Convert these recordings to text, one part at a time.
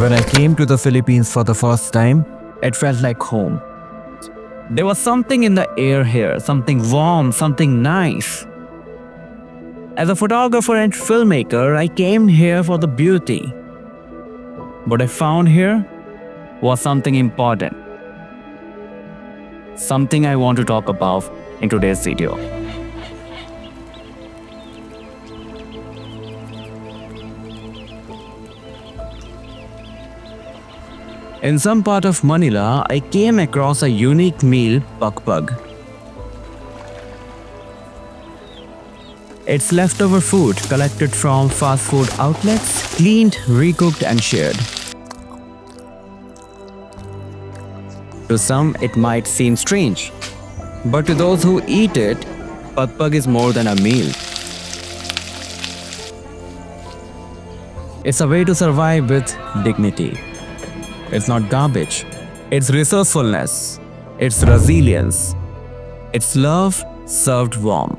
When I came to the Philippines for the first time, it felt like home. There was something in the air here, something warm, something nice. As a photographer and filmmaker, I came here for the beauty. What I found here was something important. Something I want to talk about in today's video. In some part of Manila, I came across a unique meal, Pukpuk. It's leftover food collected from fast food outlets, cleaned, recooked and shared. To some, it might seem strange, but to those who eat it, Pukpuk is more than a meal. It's a way to survive with dignity. It's not garbage. It's resourcefulness. It's resilience. It's love served warm.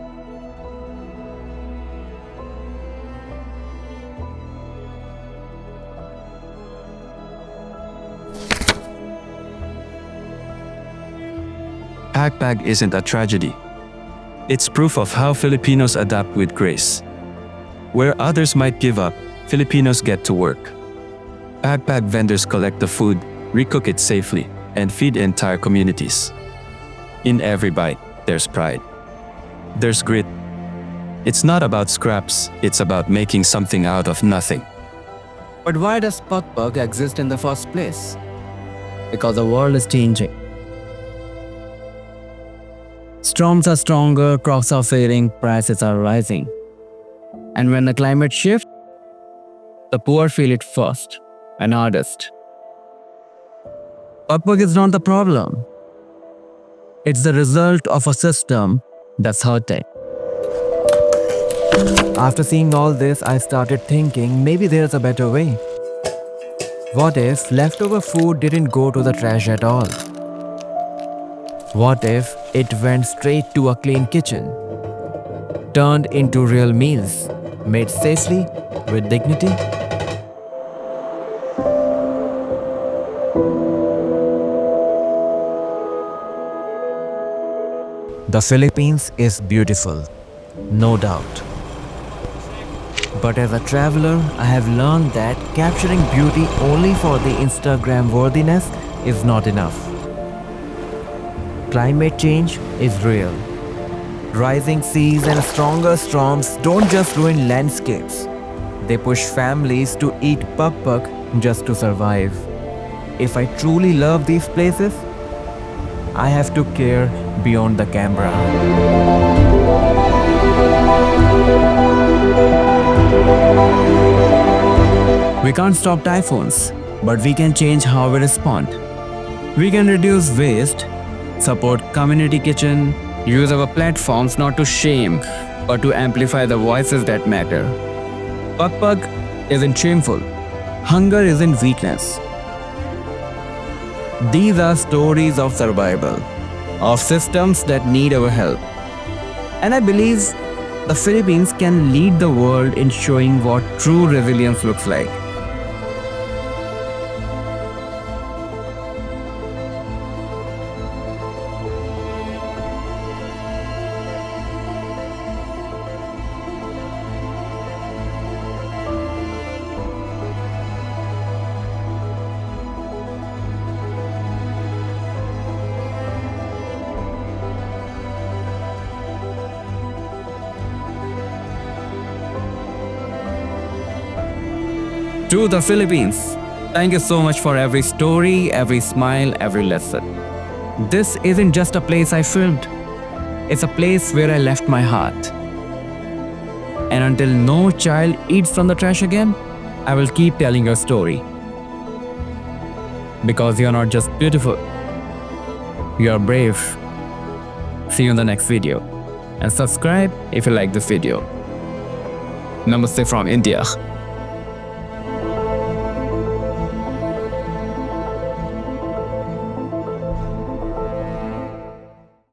Pagpag isn't a tragedy. It's proof of how Filipinos adapt with grace. Where others might give up, Filipinos get to work. Pagpag vendors collect the food, recook it safely, and feed entire communities. In every bite, there's pride. There's grit. It's not about scraps, it's about making something out of nothing. But why does Pukpuk exist in the first place? Because the world is changing. Storms are stronger, crops are failing, prices are rising. And when the climate shifts, the poor feel it first and hardest. Pukpuk is not the problem. It's the result of a system that's hurting. After seeing all this, I started thinking maybe there's a better way. What if leftover food didn't go to the trash at all? What if it went straight to a clean kitchen, turned into real meals, made safely, with dignity? The Philippines is beautiful, no doubt. But as a traveler, I have learned that capturing beauty only for the Instagram worthiness is not enough. Climate change is real. Rising seas and stronger storms don't just ruin landscapes. They push families to eat Pukpuk just to survive. If I truly love these places, I have to care beyond the camera. We can't stop typhoons, but we can change how we respond. We can reduce waste, support community kitchen, use our platforms not to shame, but to amplify the voices that matter. Pukpuk isn't shameful. Hunger isn't weakness. These are stories of survival, of systems that need our help. And I believe the Philippines can lead the world in showing what true resilience looks like. To the Philippines, thank you so much for every story, every smile, every lesson. This isn't just a place I filmed. It's a place where I left my heart. And until no child eats from the trash again, I will keep telling your story. Because you're not just beautiful, you're brave. See you in the next video. And subscribe if you like this video. Namaste from India.